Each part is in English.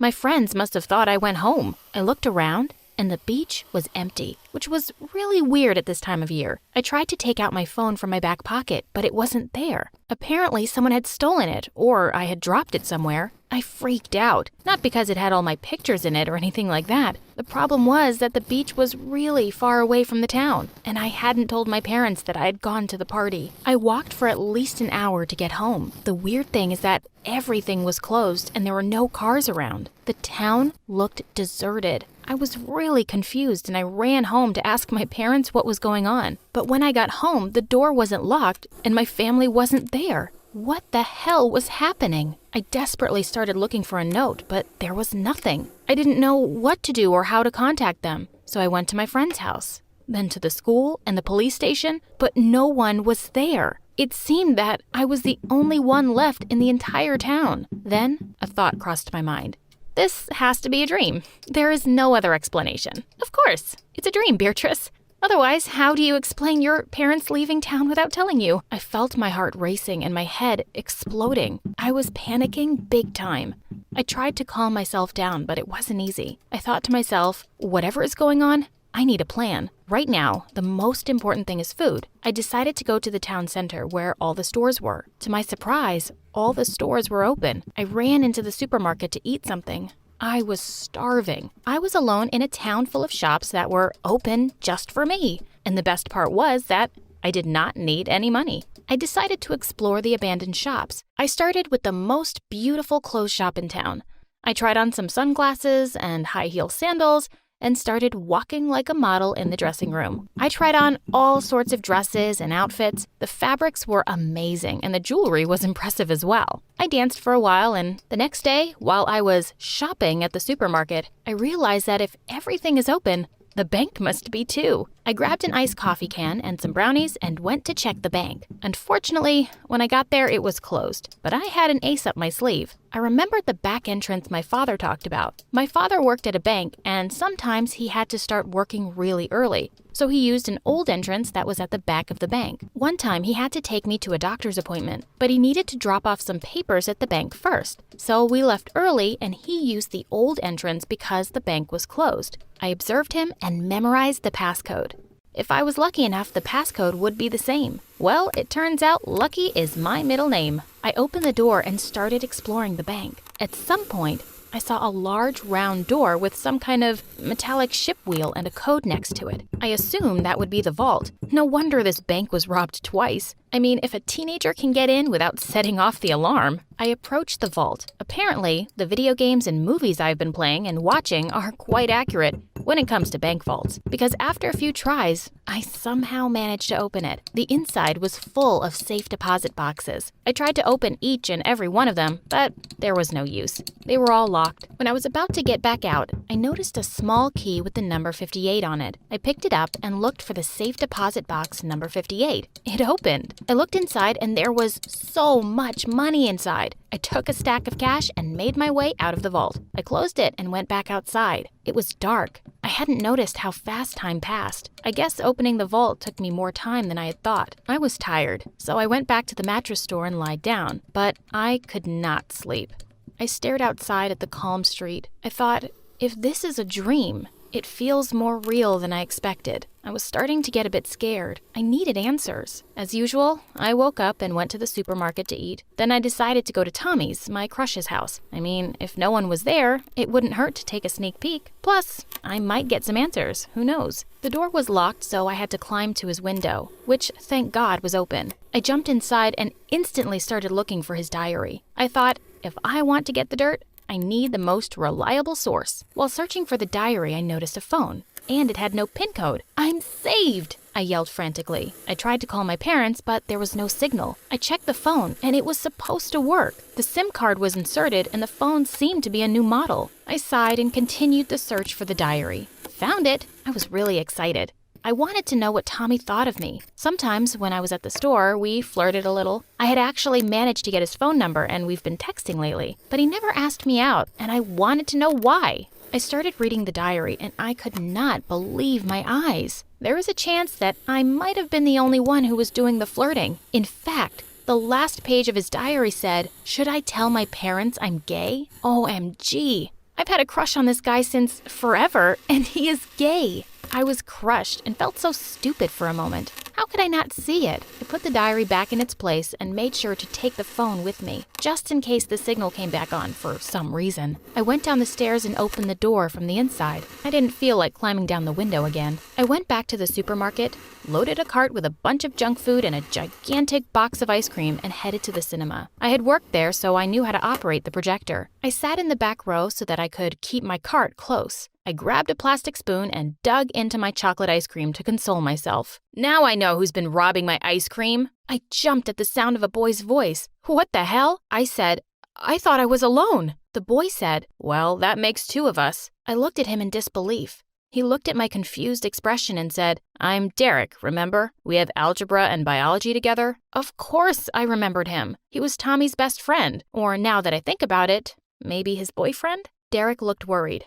My friends must have thought I went home. I looked around, and the beach was empty, which was really weird at this time of year. I tried to take out my phone from my back pocket, but it wasn't there. Apparently, someone had stolen it, or I had dropped it somewhere. I freaked out, not because it had all my pictures in it or anything like that. The problem was that the beach was really far away from the town, and I hadn't told my parents that I had gone to the party. I walked for at least an hour to get home. The weird thing is that everything was closed and there were no cars around. The town looked deserted. I was really confused and I ran home to ask my parents what was going on. But when I got home, the door wasn't locked and my family wasn't there. What the hell was happening? I desperately started looking for a note, but there was nothing. I didn't know what to do or how to contact them, so I went to my friend's house, then to the school and the police station, but no one was there. It seemed that I was the only one left in the entire town. Then a thought crossed my mind. This has to be a dream. There is no other explanation. Of course, it's a dream, Beatrice. Otherwise, how do you explain your parents leaving town without telling you? I felt my heart racing and my head exploding. I was panicking big time. I tried to calm myself down, but it wasn't easy. I thought to myself, whatever is going on, I need a plan. Right now, the most important thing is food. I decided to go to the town center where all the stores were. To my surprise, all the stores were open. I ran into the supermarket to eat something. I was starving. I was alone in a town full of shops that were open just for me. And the best part was that I did not need any money. I decided to explore the abandoned shops. I started with the most beautiful clothes shop in town. I tried on some sunglasses and high-heel sandals and started walking like a model in the dressing room. I tried on all sorts of dresses and outfits. The fabrics were amazing and the jewelry was impressive as well. I danced for a while, and the next day, while I was shopping at the supermarket, I realized that if everything is open, the bank must be too. I grabbed an iced coffee can and some brownies and went to check the bank. Unfortunately, when I got there, it was closed, but I had an ace up my sleeve. I remembered the back entrance my father talked about. My father worked at a bank, and sometimes he had to start working really early. So he used an old entrance that was at the back of the bank. One time he had to take me to a doctor's appointment, but he needed to drop off some papers at the bank first. So we left early and he used the old entrance because the bank was closed. I observed him and memorized the passcode. If I was lucky enough, the passcode would be the same. Well, it turns out Lucky is my middle name. I opened the door and started exploring the bank. At some point, I saw a large round door with some kind of metallic ship wheel and a code next to it. I assumed that would be the vault. No wonder this bank was robbed twice. I mean, if a teenager can get in without setting off the alarm. I approached the vault. Apparently, the video games and movies I've been playing and watching are quite accurate when it comes to bank vaults, because after a few tries, I somehow managed to open it. The inside was full of safe deposit boxes. I tried to open each and every one of them, but there was no use. They were all locked. When I was about to get back out, I noticed a small key with the number 58 on it. I picked it up and looked for the safe deposit box number 58. It opened. I looked inside and there was so much money inside. I took a stack of cash and made my way out of the vault. I closed it and went back outside. It was dark. I hadn't noticed how fast time passed. I guess opening the vault took me more time than I had thought. I was tired, so I went back to the mattress store and lied down, but I could not sleep. I stared outside at the calm street. I thought, if this is a dream, it feels more real than I expected. I was starting to get a bit scared. I needed answers. As usual, I woke up and went to the supermarket to eat. Then I decided to go to Tommy's, my crush's house. I mean, if no one was there, it wouldn't hurt to take a sneak peek. Plus, I might get some answers. Who knows? The door was locked, so I had to climb to his window, which, thank God, was open. I jumped inside and instantly started looking for his diary. I thought, if I want to get the dirt, I need the most reliable source. While searching for the diary, I noticed a phone, and it had no PIN code. I'm saved! I yelled frantically. I tried to call my parents, but there was no signal. I checked the phone, and it was supposed to work. The SIM card was inserted, and the phone seemed to be a new model. I sighed and continued the search for the diary. Found it! I was really excited. I wanted to know what Tommy thought of me. Sometimes when I was at the store, we flirted a little. I had actually managed to get his phone number and we've been texting lately. But he never asked me out and I wanted to know why. I started reading the diary and I could not believe my eyes. There was a chance that I might have been the only one who was doing the flirting. In fact, the last page of his diary said, "Should I tell my parents I'm gay?" OMG. I've had a crush on this guy since forever, and he is gay. I was crushed and felt so stupid for a moment. How could I not see it? I put the diary back in its place and made sure to take the phone with me, just in case the signal came back on for some reason. I went down the stairs and opened the door from the inside. I didn't feel like climbing down the window again. I went back to the supermarket, loaded a cart with a bunch of junk food and a gigantic box of ice cream, and headed to the cinema. I had worked there, so I knew how to operate the projector. I sat in the back row so that I could keep my cart close. I grabbed a plastic spoon and dug into my chocolate ice cream to console myself. Now I know who's been robbing my ice cream. I jumped at the sound of a boy's voice. What the hell? I said, I thought I was alone. The boy said, well, that makes two of us. I looked at him in disbelief. He looked at my confused expression and said, I'm Derek, remember? We have algebra and biology together. Of course I remembered him. He was Tommy's best friend. Or now that I think about it, maybe his boyfriend? Derek looked worried.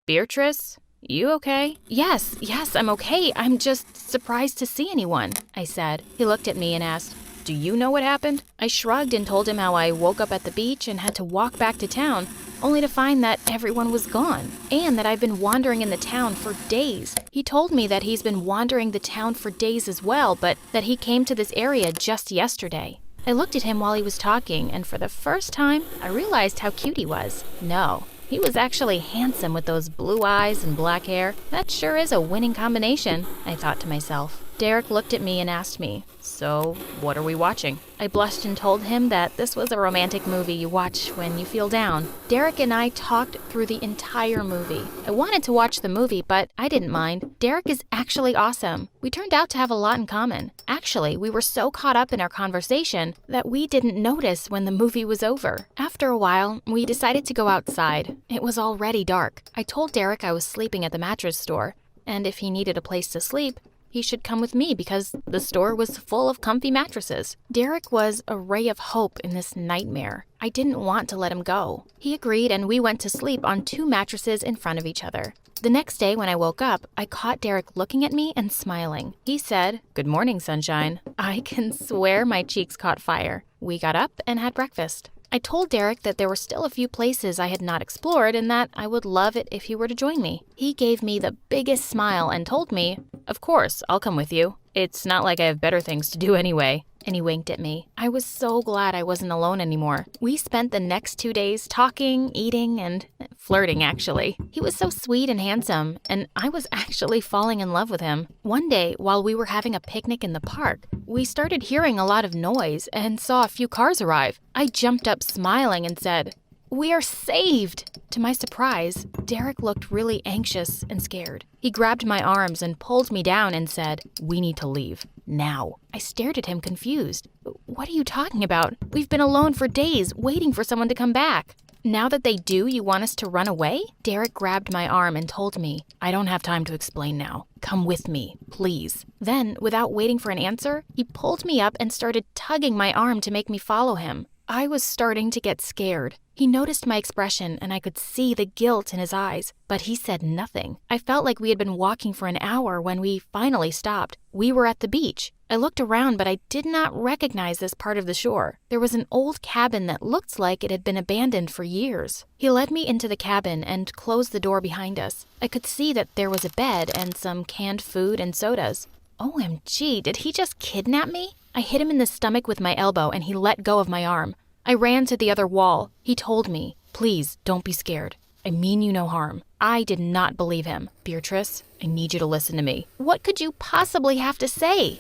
Beatrice, you okay? Yes, I'm okay. I'm just surprised to see anyone, I said. He looked at me and asked, do you know what happened? I shrugged and told him how I woke up at the beach and had to walk back to town, only to find that everyone was gone, and that I've been wandering in the town for days. He told me that he's been wandering the town for days as well, but that he came to this area just yesterday. I looked at him while he was talking, and for the first time, I realized how cute he was. No. He was actually handsome with those blue eyes and black hair. That sure is a winning combination, I thought to myself. Derek looked at me and asked me, so what are we watching? I blushed and told him that this was a romantic movie you watch when you feel down. Derek and I talked through the entire movie. I wanted to watch the movie, but I didn't mind. Derek is actually awesome. We turned out to have a lot in common. Actually, we were so caught up in our conversation that we didn't notice when the movie was over. After a while, we decided to go outside. It was already dark. I told Derek I was sleeping at the mattress store, and if he needed a place to sleep, he should come with me because the store was full of comfy mattresses. Derek was a ray of hope in this nightmare. I didn't want to let him go. He agreed and we went to sleep on two mattresses in front of each other. The next day when I woke up, I caught Derek looking at me and smiling. He said, "Good morning, sunshine." I can swear my cheeks caught fire. We got up and had breakfast. I told Derek that there were still a few places I had not explored and that I would love it if he were to join me. He gave me the biggest smile and told me, "Of course, I'll come with you. It's not like I have better things to do anyway." And he winked at me. I was so glad I wasn't alone anymore. We spent the next 2 days talking, eating, and flirting, actually. He was so sweet and handsome, and I was actually falling in love with him. One day, while we were having a picnic in the park, we started hearing a lot of noise and saw a few cars arrive. I jumped up smiling and said, "We are saved!" To my surprise, Derek looked really anxious and scared. He grabbed my arms and pulled me down and said, "We need to leave. Now." I stared at him confused. "What are you talking about? We've been alone for days, waiting for someone to come back. Now that they do, you want us to run away?" Derek grabbed my arm and told me, "I don't have time to explain now. Come with me, please." Then, without waiting for an answer, he pulled me up and started tugging my arm to make me follow him. I was starting to get scared. He noticed my expression and I could see the guilt in his eyes, but he said nothing. I felt like we had been walking for an hour when we finally stopped. We were at the beach. I looked around, but I did not recognize this part of the shore. There was an old cabin that looked like it had been abandoned for years. He led me into the cabin and closed the door behind us. I could see that there was a bed and some canned food and sodas. OMG, did he just kidnap me? I hit him in the stomach with my elbow and he let go of my arm. I ran to the other wall. He told me, "Please, don't be scared. I mean you no harm." I did not believe him. "Beatrice, I need you to listen to me." What could you possibly have to say?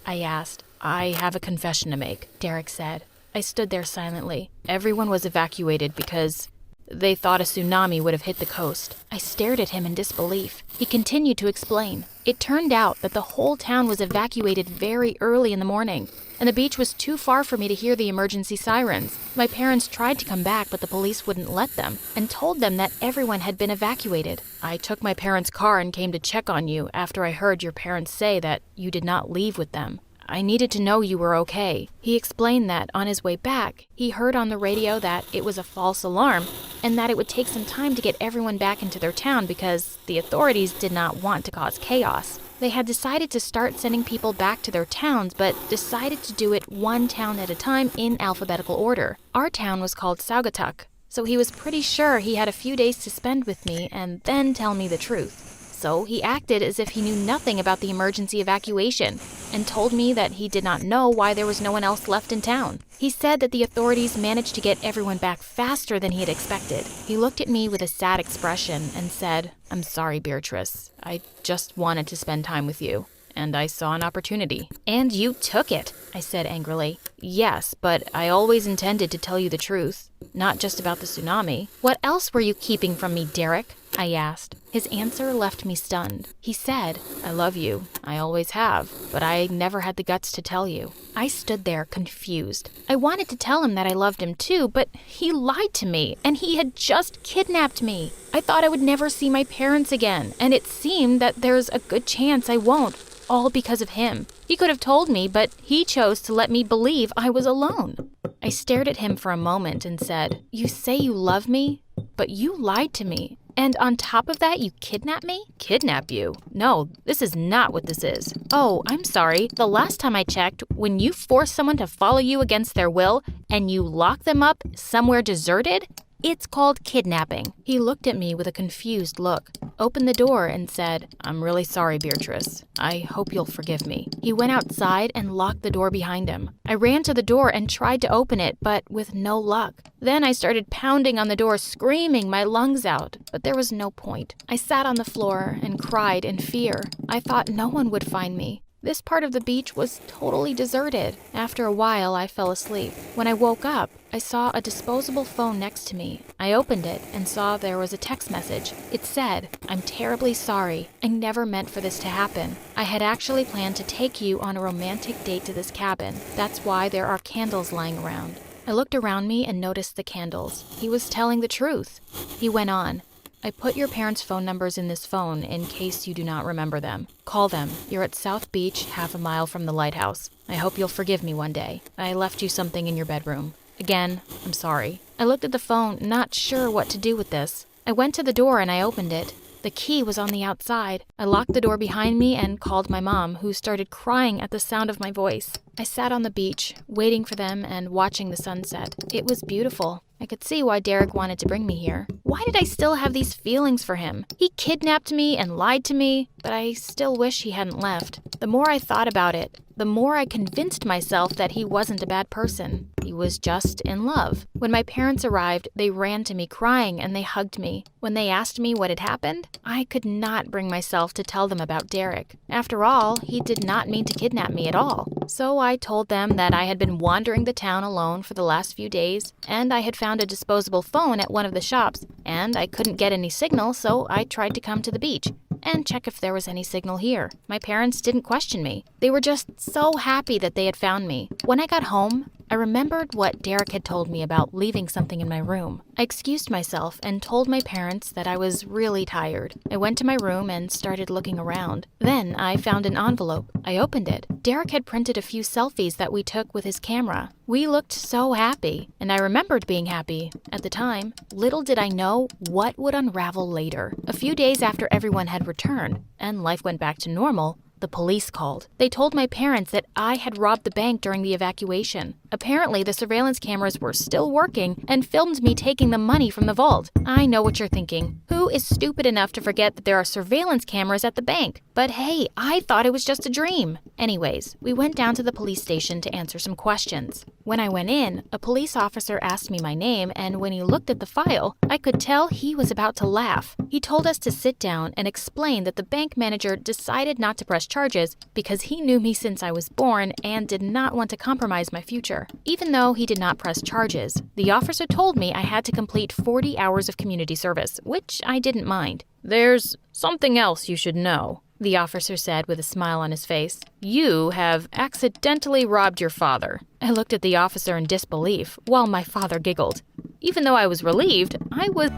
I asked. I have a confession to make, Derek said. I stood there silently. Everyone was evacuated because they thought a tsunami would have hit the coast. I stared at him in disbelief. He continued to explain. It turned out that the whole town was evacuated very early in the morning, and the beach was too far for me to hear the emergency sirens. My parents tried to come back, but the police wouldn't let them, and told them that everyone had been evacuated. I took my parents' car and came to check on you after I heard your parents say that you did not leave with them. I needed to know you were okay. He explained that on his way back, he heard on the radio that it was a false alarm and that it would take some time to get everyone back into their town because the authorities did not want to cause chaos. They had decided to start sending people back to their towns, but decided to do it one town at a time in alphabetical order. Our town was called Saugatuck, so he was pretty sure he had a few days to spend with me and then tell me the truth. So he acted as if he knew nothing about the emergency evacuation and told me that he did not know why there was no one else left in town. He said that the authorities managed to get everyone back faster than he had expected. He looked at me with a sad expression and said, "I'm sorry, Beatrice. I just wanted to spend time with you, and I saw an opportunity." "And you took it," I said angrily. "Yes, but I always intended to tell you the truth, not just about the tsunami." "What else were you keeping from me, Derek?" I asked. His answer left me stunned. He said, "I love you. I always have, but I never had the guts to tell you." I stood there confused. I wanted to tell him that I loved him too, but he lied to me, and he had just kidnapped me. I thought I would never see my parents again, and it seemed that there's a good chance I won't, all because of him. He could have told me, but he chose to let me believe I was alone. I stared at him for a moment and said, "You say you love me, but you lied to me. And on top of that, you kidnap me?" "Kidnap you? No, this is not what this is." "Oh, I'm sorry. The last time I checked, when you force someone to follow you against their will and you lock them up somewhere deserted, it's called kidnapping." He looked at me with a confused look, opened the door and said, "I'm really sorry, Beatrice. I hope you'll forgive me." He went outside and locked the door behind him. I ran to the door and tried to open it, but with no luck. Then I started pounding on the door, screaming my lungs out, but there was no point. I sat on the floor and cried in fear. I thought no one would find me. This part of the beach was totally deserted. After a while, I fell asleep. When I woke up, I saw a disposable phone next to me. I opened it and saw there was a text message. It said, "I'm terribly sorry. I never meant for this to happen. I had actually planned to take you on a romantic date to this cabin. That's why there are candles lying around." I looked around me and noticed the candles. He was telling the truth. He went on, "I put your parents' phone numbers in this phone in case you do not remember them. Call them. You're at South Beach, half a mile from the lighthouse. I hope you'll forgive me one day. I left you something in your bedroom. Again, I'm sorry." I looked at the phone, not sure what to do with this. I went to the door and I opened it. The key was on the outside. I locked the door behind me and called my mom, who started crying at the sound of my voice. I sat on the beach, waiting for them and watching the sunset. It was beautiful. I could see why Derek wanted to bring me here. Why did I still have these feelings for him? He kidnapped me and lied to me, but I still wish he hadn't left. The more I thought about it, the more I convinced myself that he wasn't a bad person. He was just in love. When my parents arrived, they ran to me crying and they hugged me. When they asked me what had happened, I could not bring myself to tell them about Derek. After all, he did not mean to kidnap me at all. So I told them that I had been wandering the town alone for the last few days, and I had found a disposable phone at one of the shops, and I couldn't get any signal, so I tried to come to the beach and check if there was any signal here. My parents didn't question me. They were just so happy that they had found me. When I got home, I remembered what Derek had told me about leaving something in my room. I excused myself and told my parents that I was really tired. I went to my room and started looking around. Then I found an envelope. I opened it. Derek had printed a few selfies that we took with his camera. We looked so happy, and I remembered being happy at the time. Little did I know what would unravel later. A few days after everyone had returned, and life went back to normal, the police called. They told my parents that I had robbed the bank during the evacuation. Apparently, the surveillance cameras were still working and filmed me taking the money from the vault. I know what you're thinking. Who is stupid enough to forget that there are surveillance cameras at the bank? But hey, I thought it was just a dream. Anyways, we went down to the police station to answer some questions. When I went in, a police officer asked me my name, and when he looked at the file, I could tell he was about to laugh. He told us to sit down and explain that the bank manager decided not to press charges because he knew me since I was born and did not want to compromise my future. Even though he did not press charges, the officer told me I had to complete 40 hours of community service, which I didn't mind. "There's something else you should know," the officer said with a smile on his face. "You have accidentally robbed your father." I looked at the officer in disbelief, while my father giggled. Even though I was relieved, I was...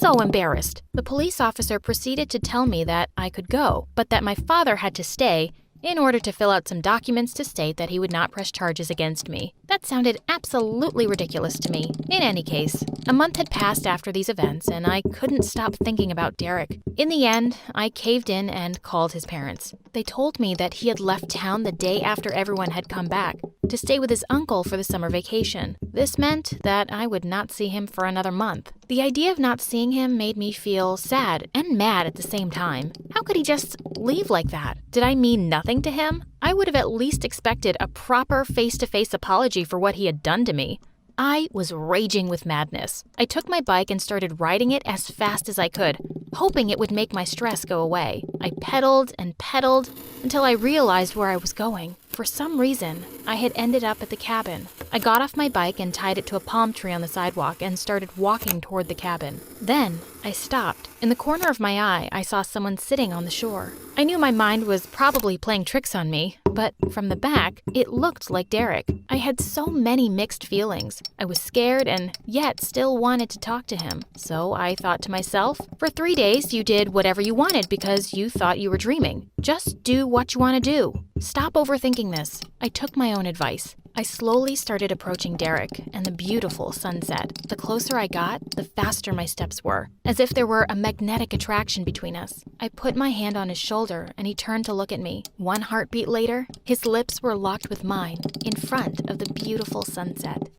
so embarrassed. The police officer proceeded to tell me that I could go, but that my father had to stay in order to fill out some documents to state that he would not press charges against me. That sounded absolutely ridiculous to me. In any case, a month had passed after these events, and I couldn't stop thinking about Derek. In the end, I caved in and called his parents. They told me that he had left town the day after everyone had come back to stay with his uncle for the summer vacation. This meant that I would not see him for another month. The idea of not seeing him made me feel sad and mad at the same time. How could he just leave like that? Did I mean nothing to him? I would have at least expected a proper face-to-face apology for what he had done to me. I was raging with madness. I took my bike and started riding it as fast as I could, hoping it would make my stress go away. I pedaled and pedaled until I realized where I was going. For some reason, I had ended up at the cabin. I got off my bike and tied it to a palm tree on the sidewalk and started walking toward the cabin. Then, I stopped. In the corner of my eye, I saw someone sitting on the shore. I knew my mind was probably playing tricks on me, but from the back, it looked like Derek. I had so many mixed feelings. I was scared and yet still wanted to talk to him. So I thought to myself, for 3 days you did whatever you wanted because you thought you were dreaming. Just do what you want to do. Stop overthinking this. I took my own advice. I slowly started approaching Derek and the beautiful sunset. The closer I got, the faster my steps were, as if there were a magnetic attraction between us. I put my hand on his shoulder and he turned to look at me. One heartbeat later, his lips were locked with mine in front of the beautiful sunset.